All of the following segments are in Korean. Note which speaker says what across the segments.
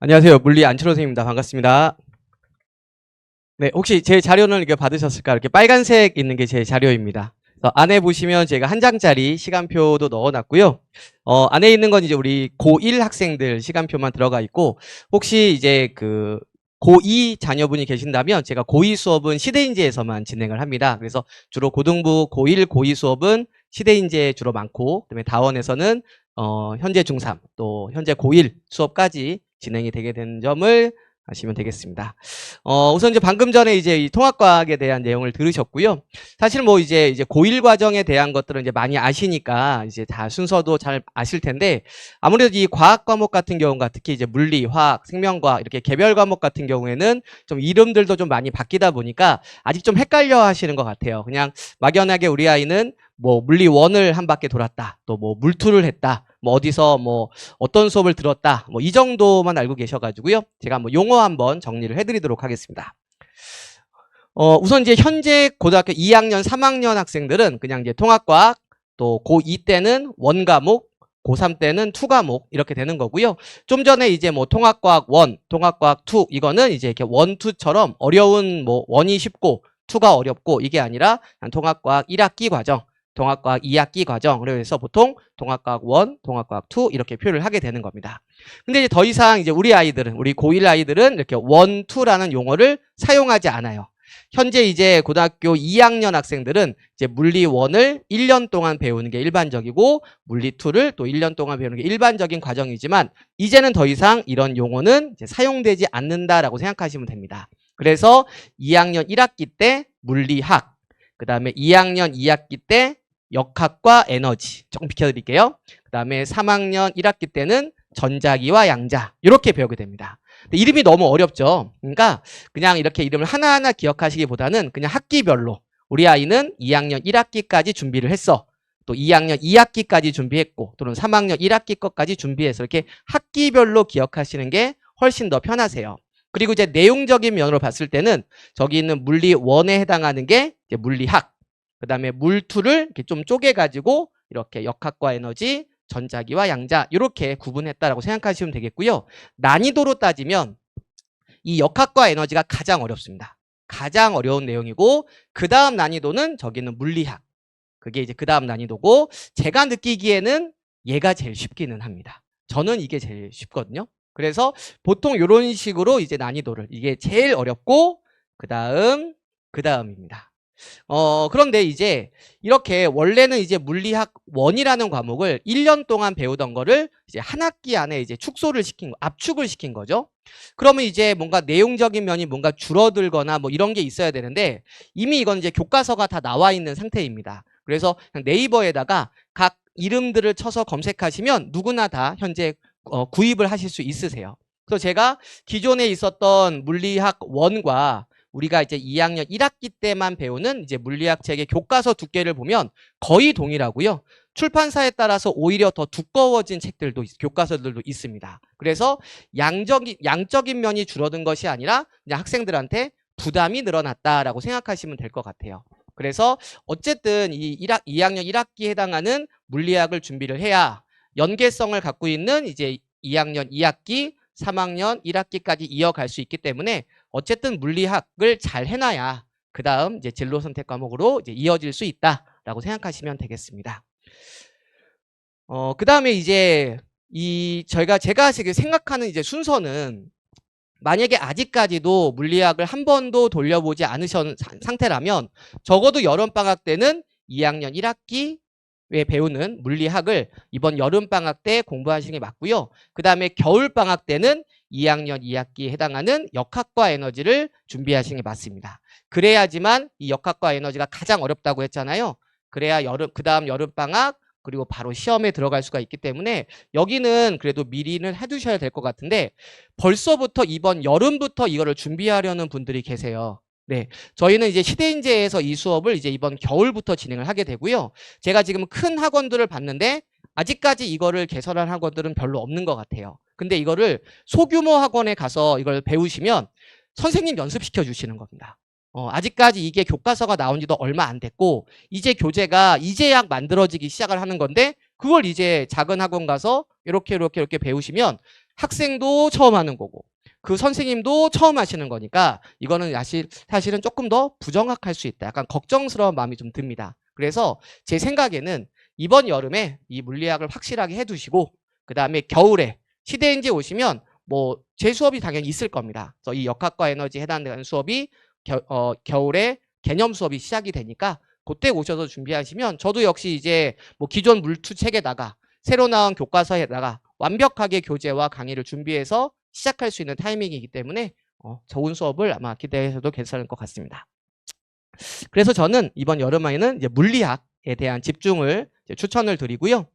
Speaker 1: 안녕하세요. 물리 안철호 선생님입니다. 반갑습니다. 네, 혹시 제 자료는 이렇게 받으셨을까? 이렇게 빨간색 있는 게 제 자료입니다. 안에 보시면 제가 한 장짜리 시간표도 넣어놨고요. 안에 있는 건 이제 우리 고1 학생들 시간표만 들어가 있고, 혹시 이제 그 고2 자녀분이 계신다면 제가 고2 수업은 시대인재에서만 진행을 합니다. 그래서 주로 고등부 고1, 고2 수업은 시대인재 주로 많고, 그다음에 다원에서는 현재 중3, 또 현재 고1 수업까지 진행이 되게 된 점을 아시면 되겠습니다. 우선 이제 방금 전에 이제 이 통합과학에 대한 내용을 들으셨고요. 사실 뭐 이제 고1 과정에 대한 것들은 이제 많이 아시니까 이제 다 순서도 잘 아실 텐데, 아무래도 이 과학 과목 같은 경우가 특히 이제 물리, 화학, 생명과학 이렇게 개별 과목 같은 경우에는 좀 이름들도 좀 많이 바뀌다 보니까 아직 좀 헷갈려 하시는 것 같아요. 그냥 막연하게 우리 아이는 뭐 물리 1을 한 바퀴 돌았다, 또 뭐 물투를 했다, 뭐 어디서 뭐 어떤 수업을 들었다, 뭐 이 정도만 알고 계셔가지고요. 제가 뭐 용어 한번 정리를 해드리도록 하겠습니다. 우선 이제 현재 고등학교 2학년, 3학년 학생들은 그냥 이제 통합과학, 또 고2 때는 원과목, 고3 때는 2과목 이렇게 되는 거고요. 좀 전에 이제 뭐 통합과학 1, 통합과학 2 이거는 이제 이렇게 1, 2처럼 어려운 뭐 1이 쉽고 2가 어렵고 이게 아니라 통합과학 1학기 과정, 통합과학 2학기 과정, 그래서 보통 통합과학 1, 통합과학 2 이렇게 표현을 하게 되는 겁니다. 근데 이제 더 이상 이제 우리 아이들은, 우리 고1 아이들은 이렇게 1, 2라는 용어를 사용하지 않아요. 현재 이제 고등학교 2학년 학생들은 이제 물리 1을 1년 동안 배우는 게 일반적이고, 물리 2를 또 1년 동안 배우는 게 일반적인 과정이지만, 이제는 더 이상 이런 용어는 이제 사용되지 않는다라고 생각하시면 됩니다. 그래서 2학년 1학기 때 물리학, 그 다음에 2학년 2학기 때 역학과 에너지 조금 비켜드릴게요. 그 다음에 3학년 1학기 때는 전자기와 양자 이렇게 배우게 됩니다. 근데 이름이 너무 어렵죠. 그러니까 그냥 이렇게 이름을 하나하나 기억하시기보다는 그냥 학기별로 우리 아이는 2학년 1학기까지 준비를 했어, 또 2학년 2학기까지 준비했고, 또는 3학년 1학기 것까지 준비해서 이렇게 학기별로 기억하시는 게 훨씬 더 편하세요. 그리고 이제 내용적인 면으로 봤을 때는 저기 있는 물리 1에 해당하는 게 이제 물리학, 그 다음에 물2를 이렇게 좀 쪼개가지고 이렇게 역학과 에너지, 전자기와 양자 이렇게 구분했다라고 생각하시면 되겠고요. 난이도로 따지면 이 역학과 에너지가 가장 어렵습니다. 가장 어려운 내용이고, 그 다음 난이도는 저기는 물리학, 그게 이제 그 다음 난이도고, 제가 느끼기에는 얘가 제일 쉽기는 합니다. 저는 이게 제일 쉽거든요. 그래서 보통 이런 식으로 이제 난이도를, 이게 제일 어렵고 그 다음입니다. 그런데 이제 이렇게 원래는 이제 물리학 1이라는 과목을 1년 동안 배우던 거를 이제 한 학기 안에 이제 축소를 시킨, 압축을 시킨 거죠. 그러면 이제 뭔가 내용적인 면이 뭔가 줄어들거나 뭐 이런 게 있어야 되는데, 이미 이건 이제 교과서가 다 나와 있는 상태입니다. 그래서 그냥 네이버에다가 각 이름들을 쳐서 검색하시면 누구나 다 현재 구입을 하실 수 있으세요. 그래서 제가 기존에 있었던 물리학 1과 우리가 이제 2학년 1학기 때만 배우는 이제 물리학 책의 교과서 두께를 보면 거의 동일하고요. 출판사에 따라서 오히려 더 두꺼워진 책들도 교과서들도 있습니다. 그래서 양적인 면이 줄어든 것이 아니라 그냥 학생들한테 부담이 늘어났다라고 생각하시면 될 것 같아요. 그래서 어쨌든 이 2학년 1학기에 해당하는 물리학을 준비를 해야 연계성을 갖고 있는 이제 2학년 2학기, 3학년 1학기까지 이어갈 수 있기 때문에 어쨌든 물리학을 잘 해놔야 그 다음 이제 진로 선택 과목으로 이제 이어질 수 있다라고 생각하시면 되겠습니다. 그 다음에 이제 제가 생각하는 이제 순서는, 만약에 아직까지도 물리학을 한 번도 돌려보지 않으신 상태라면 적어도 여름방학 때는 2학년 1학기에 배우는 물리학을 이번 여름방학 때 공부하시는 게 맞고요. 그 다음에 겨울방학 때는 2학년 2학기에 해당하는 역학과 에너지를 준비하시는 게 맞습니다. 그래야지만 이 역학과 에너지가 가장 어렵다고 했잖아요. 그래야 그 다음 여름방학 그리고 바로 시험에 들어갈 수가 있기 때문에 여기는 그래도 미리는 해두셔야 될 것 같은데, 벌써부터 이번 여름부터 이거를 준비하려는 분들이 계세요. 네, 저희는 이제 시대인재에서 이 수업을 이제 이번 겨울부터 진행을 하게 되고요. 제가 지금 큰 학원들을 봤는데 아직까지 이거를 개설한 학원들은 별로 없는 것 같아요. 근데 이거를 소규모 학원에 가서 이걸 배우시면 선생님 연습시켜 주시는 겁니다. 아직까지 이게 교과서가 나온 지도 얼마 안 됐고, 이제 교재가 이제야 만들어지기 시작을 하는 건데, 그걸 이제 작은 학원 가서 이렇게 배우시면 학생도 처음 하는 거고 그 선생님도 처음 하시는 거니까 이거는 사실은 조금 더 부정확할 수 있다. 약간 걱정스러운 마음이 좀 듭니다. 그래서 제 생각에는 이번 여름에 이 물리학을 확실하게 해두시고 그 다음에 겨울에 시대인지 오시면 뭐 제 수업이 당연히 있을 겁니다. 그래서 이 역학과 에너지에 해당되는 수업이 겨울에 개념 수업이 시작이 되니까 그때 오셔서 준비하시면 저도 역시 이제 뭐 기존 물투 책에다가 새로 나온 교과서에다가 완벽하게 교재와 강의를 준비해서 시작할 수 있는 타이밍이기 때문에 좋은 수업을 아마 기대해서도 괜찮을 것 같습니다. 그래서 저는 이번 여름에는 이제 물리학에 대한 집중을 추천을 드리고요.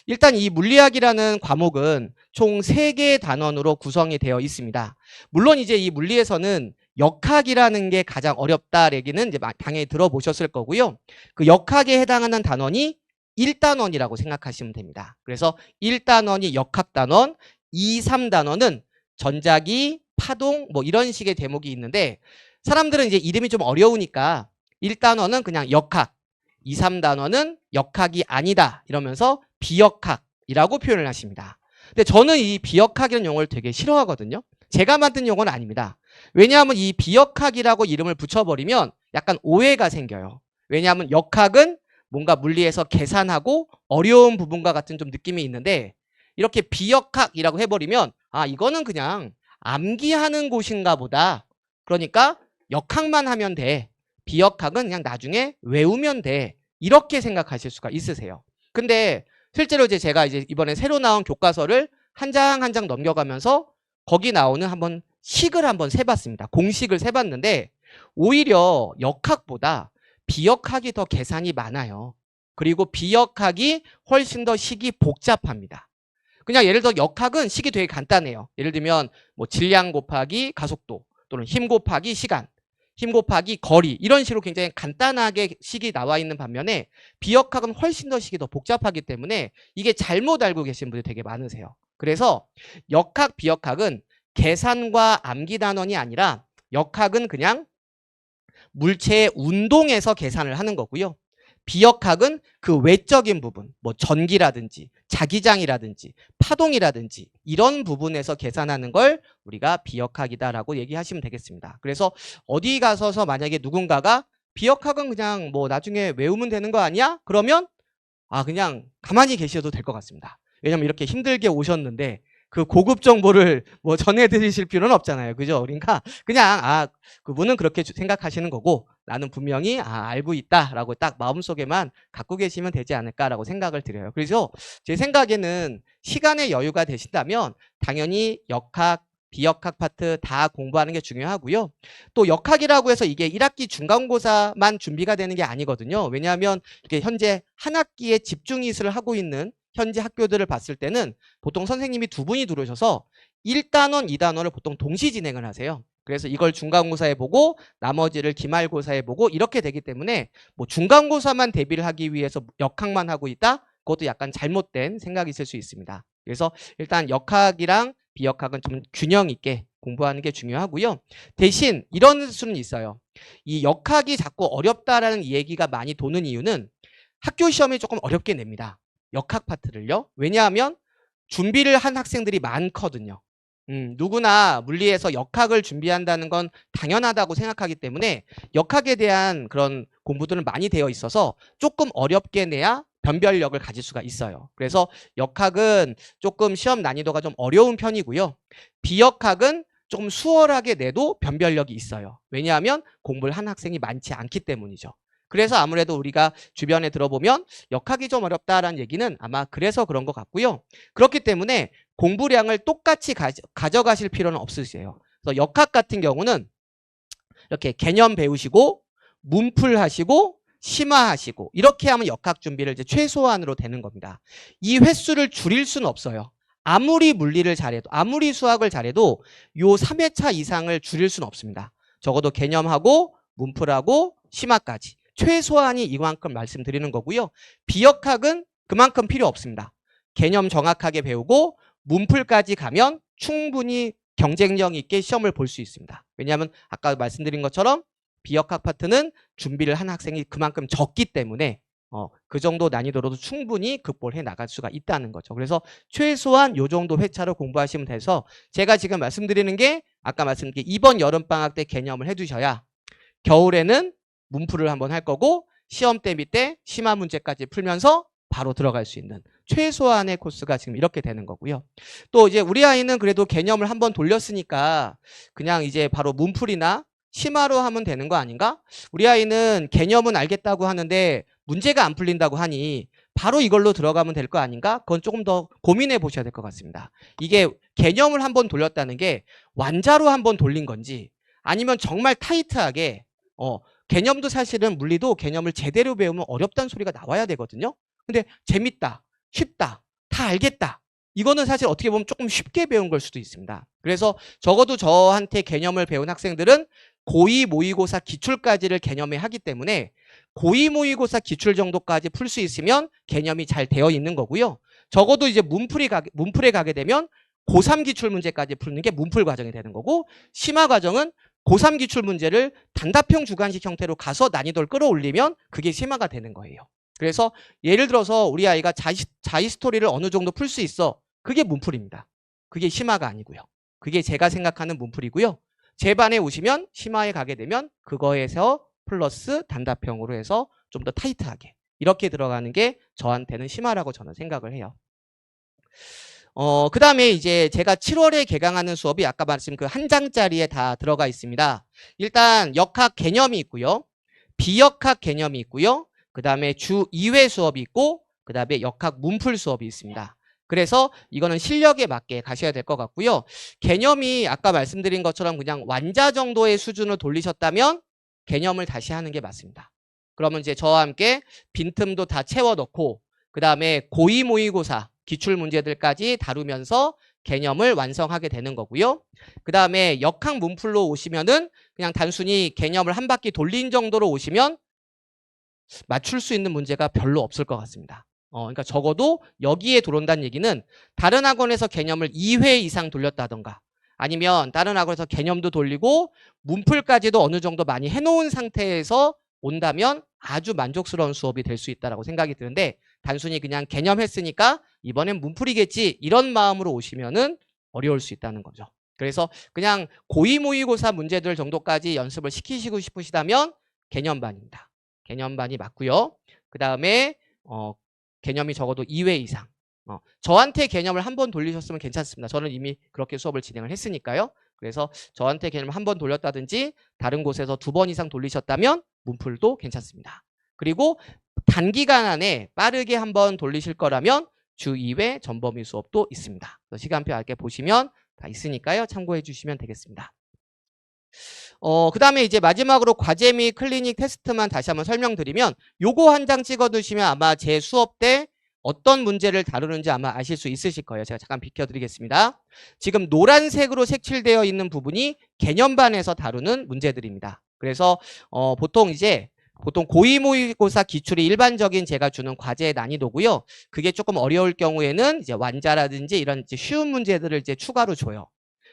Speaker 1: 일단 이 물리학이라는 과목은 총 3개의 단원으로 구성이 되어 있습니다. 물론 이제 이 물리에서는 역학이라는 게 가장 어렵다 얘기는 이제 당연히 들어보셨을 거고요. 그 역학에 해당하는 단원이 1단원이라고 생각하시면 됩니다. 그래서 1단원이 역학단원, 2, 3단원은 전자기, 파동 뭐 이런 식의 대목이 있는데 사람들은 이제 이름이 좀 어려우니까 1단원은 그냥 역학, 2, 3단원은 역학이 아니다 이러면서 비역학이라고 표현을 하십니다. 근데 저는 이 비역학이라는 용어를 되게 싫어하거든요. 제가 만든 용어는 아닙니다. 왜냐하면 이 비역학이라고 이름을 붙여버리면 약간 오해가 생겨요. 왜냐하면 역학은 뭔가 물리에서 계산하고 어려운 부분과 같은 좀 느낌이 있는데 이렇게 비역학이라고 해버리면 아 이거는 그냥 암기하는 곳인가 보다. 그러니까 역학만 하면 돼. 비역학은 그냥 나중에 외우면 돼. 이렇게 생각하실 수가 있으세요. 근데 실제로 제가 이번에 새로 나온 교과서를 한 장 한 장 넘겨가면서 거기 나오는 식을 한번 세봤습니다. 공식을 세봤는데 오히려 역학보다 비역학이 더 계산이 많아요. 그리고 비역학이 훨씬 더 식이 복잡합니다. 그냥 예를 들어 역학은 식이 되게 간단해요. 예를 들면 뭐 질량 곱하기 가속도 또는 힘 곱하기 시간, 힘 곱하기 거리 이런 식으로 굉장히 간단하게 식이 나와 있는 반면에 비역학은 훨씬 더 식이 더 복잡하기 때문에 이게 잘못 알고 계신 분들이 되게 많으세요. 그래서 역학, 비역학은 계산과 암기 단원이 아니라 역학은 그냥 물체의 운동에서 계산을 하는 거고요. 비역학은 그 외적인 부분, 뭐 전기라든지 자기장이라든지 파동이라든지 이런 부분에서 계산하는 걸 우리가 비역학이다라고 얘기하시면 되겠습니다. 그래서 어디 가서서 만약에 누군가가 비역학은 그냥 뭐 나중에 외우면 되는 거 아니야? 그러면 그냥 가만히 계셔도 될 것 같습니다. 왜냐면 이렇게 힘들게 오셨는데 그 고급 정보를 뭐 전해드리실 필요는 없잖아요. 그죠? 그러니까 그냥 그분은 그렇게 생각하시는 거고 나는 분명히 알고 있다라고 딱 마음속에만 갖고 계시면 되지 않을까라고 생각을 드려요. 그래서 제 생각에는 시간의 여유가 되신다면 당연히 역학, 비역학 파트 다 공부하는 게 중요하고요. 또 역학이라고 해서 이게 1학기 중간고사만 준비가 되는 게 아니거든요. 왜냐하면 이게 현재 한 학기에 집중 이수를 하고 있는 현재 학교들을 봤을 때는 보통 선생님이 2분이 들어오셔서 1단원, 2단원을 보통 동시 진행을 하세요. 그래서 이걸 중간고사에 보고 나머지를 기말고사에 보고 이렇게 되기 때문에 뭐 중간고사만 대비를 하기 위해서 역학만 하고 있다? 그것도 약간 잘못된 생각이 있을 수 있습니다. 그래서 일단 역학이랑 비역학은 좀 균형 있게 공부하는 게 중요하고요. 대신 이런 수는 있어요. 이 역학이 자꾸 어렵다라는 얘기가 많이 도는 이유는 학교 시험이 조금 어렵게 냅니다. 역학 파트를요. 왜냐하면 준비를 한 학생들이 많거든요. 누구나 물리에서 역학을 준비한다는 건 당연하다고 생각하기 때문에 역학에 대한 그런 공부들은 많이 되어 있어서 조금 어렵게 내야 변별력을 가질 수가 있어요. 그래서 역학은 조금 시험 난이도가 좀 어려운 편이고요. 비역학은 조금 수월하게 내도 변별력이 있어요. 왜냐하면 공부를 한 학생이 많지 않기 때문이죠. 그래서 아무래도 우리가 주변에 들어보면 역학이 좀 어렵다라는 얘기는 아마 그래서 그런 것 같고요. 그렇기 때문에 공부량을 똑같이 가져가실 필요는 없으세요. 그래서 역학 같은 경우는 이렇게 개념 배우시고 문풀하시고 심화하시고 이렇게 하면 역학 준비를 이제 최소한으로 되는 겁니다. 이 횟수를 줄일 수는 없어요. 아무리 물리를 잘해도 아무리 수학을 잘해도 요 3회차 이상을 줄일 수는 없습니다. 적어도 개념하고 문풀하고 심화까지 최소한이 이만큼 말씀드리는 거고요. 비역학은 그만큼 필요 없습니다. 개념 정확하게 배우고 문풀까지 가면 충분히 경쟁력 있게 시험을 볼 수 있습니다. 왜냐하면 아까 말씀드린 것처럼 비역학 파트는 준비를 한 학생이 그만큼 적기 때문에 그 정도 난이도로도 충분히 극복해 나갈 수가 있다는 거죠. 그래서 최소한 요 정도 회차로 공부하시면 돼서 제가 지금 말씀드리는 게 아까 말씀드린 게 이번 여름방학 때 개념을 해두셔야 겨울에는 문풀을 한번 할 거고 시험 대비 때 심화 문제까지 풀면서 바로 들어갈 수 있는 최소한의 코스가 지금 이렇게 되는 거고요. 또 이제 우리 아이는 그래도 개념을 한번 돌렸으니까 그냥 이제 바로 문풀이나 심화로 하면 되는 거 아닌가? 우리 아이는 개념은 알겠다고 하는데 문제가 안 풀린다고 하니 바로 이걸로 들어가면 될 거 아닌가? 그건 조금 더 고민해 보셔야 될 것 같습니다. 이게 개념을 한번 돌렸다는 게 완자로 한번 돌린 건지 아니면 정말 타이트하게 개념도 사실은 물리도 개념을 제대로 배우면 어렵다는 소리가 나와야 되거든요. 근데 재밌다, 쉽다, 다 알겠다. 이거는 사실 어떻게 보면 조금 쉽게 배운 걸 수도 있습니다. 그래서 적어도 저한테 개념을 배운 학생들은 고2 모의고사 기출까지를 개념에 하기 때문에 고2 모의고사 기출 정도까지 풀 수 있으면 개념이 잘 되어 있는 거고요. 적어도 이제 문풀에 가게 되면 고3 기출 문제까지 푸는 게 문풀 과정이 되는 거고 심화 과정은 고3 기출 문제를 단답형 주관식 형태로 가서 난이도를 끌어올리면 그게 심화가 되는 거예요. 그래서 예를 들어서 우리 아이가 자이 스토리를 어느 정도 풀 수 있어. 그게 문풀입니다. 그게 심화가 아니고요. 그게 제가 생각하는 문풀이고요. 제 반에 오시면 심화에 가게 되면 그거에서 플러스 단답형으로 해서 좀 더 타이트하게 이렇게 들어가는 게 저한테는 심화라고 저는 생각을 해요. 그 다음에 이제 제가 7월에 개강하는 수업이 아까 말씀 그 한 장짜리에 다 들어가 있습니다. 일단 역학 개념이 있고요. 비역학 개념이 있고요. 그 다음에 주 2회 수업이 있고 그 다음에 역학 문풀 수업이 있습니다. 그래서 이거는 실력에 맞게 가셔야 될 것 같고요. 개념이 아까 말씀드린 것처럼 그냥 완자 정도의 수준을 돌리셨다면 개념을 다시 하는 게 맞습니다. 그러면 이제 저와 함께 빈틈도 다 채워 넣고 그 다음에 고2 모의고사 기출 문제들까지 다루면서 개념을 완성하게 되는 거고요. 그 다음에 역학 문풀로 오시면은 그냥 단순히 개념을 한 바퀴 돌린 정도로 오시면 맞출 수 있는 문제가 별로 없을 것 같습니다. 그러니까 적어도 여기에 들어온다는 얘기는 다른 학원에서 개념을 2회 이상 돌렸다던가 아니면 다른 학원에서 개념도 돌리고 문풀까지도 어느 정도 많이 해놓은 상태에서 온다면 아주 만족스러운 수업이 될 수 있다고 생각이 드는데 단순히 그냥 개념 했으니까 이번엔 문풀이겠지 이런 마음으로 오시면은 어려울 수 있다는 거죠. 그래서 그냥 고2 모의고사 문제들 정도까지 연습을 시키시고 싶으시다면 개념반입니다. 개념반이 맞고요. 그 다음에 개념이 적어도 2회 이상. 저한테 개념을 한 번 돌리셨으면 괜찮습니다. 저는 이미 그렇게 수업을 진행을 했으니까요. 그래서 저한테 개념을 한 번 돌렸다든지 다른 곳에서 2번 이상 돌리셨다면 문풀도 괜찮습니다. 그리고 단기간 안에 빠르게 한번 돌리실 거라면 주 2회 전범위 수업도 있습니다. 시간표 알게 보시면 다 있으니까요. 참고해 주시면 되겠습니다. 그 다음에 이제 마지막으로 과제 및 클리닉 테스트만 다시 한번 설명드리면 요거 한 장 찍어 두시면 아마 제 수업 때 어떤 문제를 다루는지 아마 아실 수 있으실 거예요. 제가 잠깐 비켜드리겠습니다. 지금 노란색으로 색칠되어 있는 부분이 개념반에서 다루는 문제들입니다. 그래서 보통 고2 모의고사 기출이 일반적인 제가 주는 과제의 난이도고요. 그게 조금 어려울 경우에는 이제 완자라든지 이런 이제 쉬운 문제들을 이제 추가로 줘요.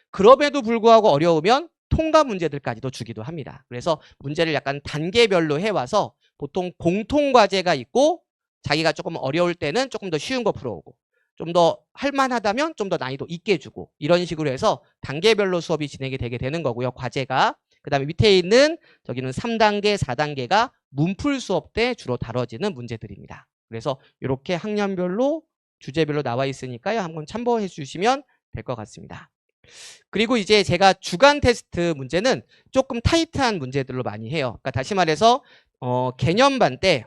Speaker 1: 그럼에도 불구하고 어려우면 통과 문제들까지도 주기도 합니다. 그래서 문제를 약간 단계별로 해와서 보통 공통과제가 있고 자기가 조금 어려울 때는 조금 더 쉬운 거 풀어오고 좀 더 할만하다면 좀 더 난이도 있게 주고 이런 식으로 해서 단계별로 수업이 진행이 되게 되는 거고요. 과제가. 그 다음에 밑에 있는 저기는 3단계, 4단계가 문풀 수업 때 주로 다뤄지는 문제들입니다. 그래서 이렇게 학년별로 주제별로 나와 있으니까요. 한번 참고해 주시면 될 것 같습니다. 그리고 이제 제가 주간 테스트 문제는 조금 타이트한 문제들로 많이 해요. 그러니까 다시 말해서 개념반 때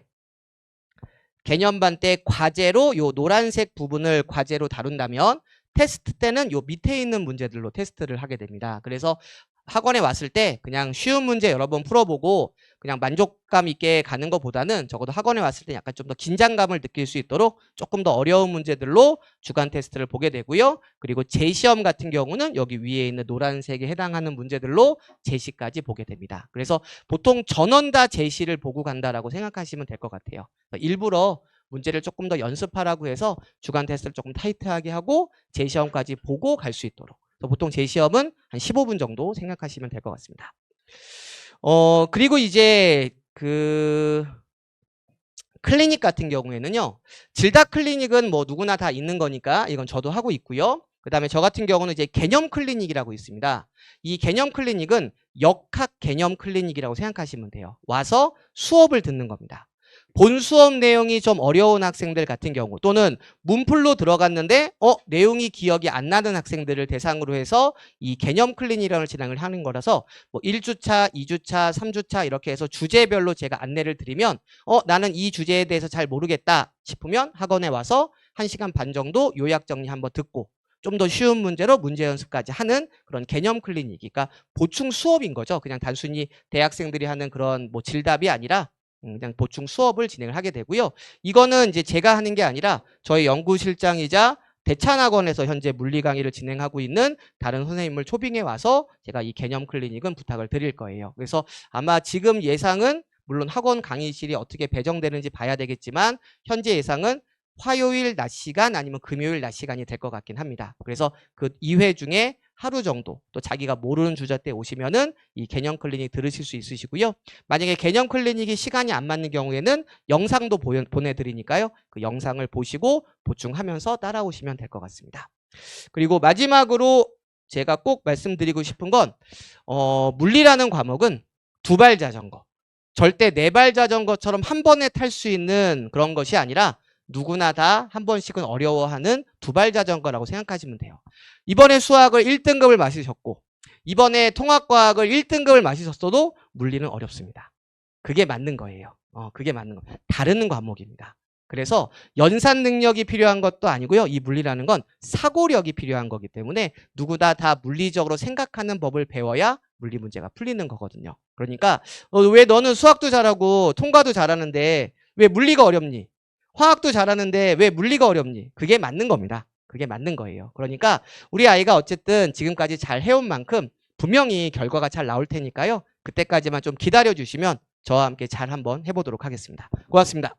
Speaker 1: 과제로 요 노란색 부분을 과제로 다룬다면 테스트 때는 요 밑에 있는 문제들로 테스트를 하게 됩니다. 그래서 학원에 왔을 때 그냥 쉬운 문제 여러 번 풀어보고 그냥 만족감 있게 가는 것보다는 적어도 학원에 왔을 때 약간 좀 더 긴장감을 느낄 수 있도록 조금 더 어려운 문제들로 주간 테스트를 보게 되고요. 그리고 재시험 같은 경우는 여기 위에 있는 노란색에 해당하는 문제들로 제시까지 보게 됩니다. 그래서 보통 전원 다 제시를 보고 간다라고 생각하시면 될 것 같아요. 일부러 문제를 조금 더 연습하라고 해서 주간 테스트를 조금 타이트하게 하고 재시험까지 보고 갈 수 있도록. 보통 재시험은 한 15분 정도 생각하시면 될 것 같습니다. 그리고 이제 클리닉 같은 경우에는요. 질다 클리닉은 뭐 누구나 다 있는 거니까 이건 저도 하고 있고요. 그 다음에 저 같은 경우는 이제 개념 클리닉이라고 있습니다. 이 개념 클리닉은 역학 개념 클리닉이라고 생각하시면 돼요. 와서 수업을 듣는 겁니다. 본 수업 내용이 좀 어려운 학생들 같은 경우 또는 문풀로 들어갔는데 내용이 기억이 안 나는 학생들을 대상으로 해서 이 개념 클리닉을 진행을 하는 거라서 뭐 1주차, 2주차, 3주차 이렇게 해서 주제별로 제가 안내를 드리면 나는 이 주제에 대해서 잘 모르겠다 싶으면 학원에 와서 1시간 반 정도 요약 정리 한번 듣고 좀 더 쉬운 문제로 문제 연습까지 하는 그런 개념 클리닉, 그러니까 보충 수업인 거죠. 그냥 단순히 대학생들이 하는 그런 뭐 질답이 아니라 그냥 보충 수업을 진행을 하게 되고요. 이거는 이제 제가 하는 게 아니라 저희 연구실장이자 대찬학원에서 현재 물리 강의를 진행하고 있는 다른 선생님을 초빙해 와서 제가 이 개념 클리닉은 부탁을 드릴 거예요. 그래서 아마 지금 예상은 물론 학원 강의실이 어떻게 배정되는지 봐야 되겠지만 현재 예상은 화요일 낮 시간 아니면 금요일 낮 시간이 될 것 같긴 합니다. 그래서 그 2회 중에 하루 정도 또 자기가 모르는 주제 때 오시면은 이 개념 클리닉 들으실 수 있으시고요. 만약에 개념 클리닉이 시간이 안 맞는 경우에는 영상도 보내드리니까요. 그 영상을 보시고 보충하면서 따라오시면 될 것 같습니다. 그리고 마지막으로 제가 꼭 말씀드리고 싶은 건 물리라는 과목은 두발 자전거, 절대 네발 자전거처럼 한 번에 탈 수 있는 그런 것이 아니라 누구나 다 한 번씩은 어려워하는 두발 자전거라고 생각하시면 돼요. 이번에 수학을 1등급을 마시셨고 이번에 통합과학을 1등급을 마시셨어도 물리는 어렵습니다. 그게 맞는 거예요. 그게 맞는 거. 다른 과목입니다. 그래서 연산 능력이 필요한 것도 아니고요. 이 물리라는 건 사고력이 필요한 거기 때문에 누구나 다 물리적으로 생각하는 법을 배워야 물리 문제가 풀리는 거거든요. 그러니까 왜 너는 수학도 잘하고 통과도 잘하는데 왜 물리가 어렵니? 화학도 잘하는데 왜 물리가 어렵니? 그게 맞는 겁니다. 그게 맞는 거예요. 그러니까 우리 아이가 어쨌든 지금까지 잘 해온 만큼 분명히 결과가 잘 나올 테니까요. 그때까지만 좀 기다려 주시면 저와 함께 잘 한번 해보도록 하겠습니다. 고맙습니다.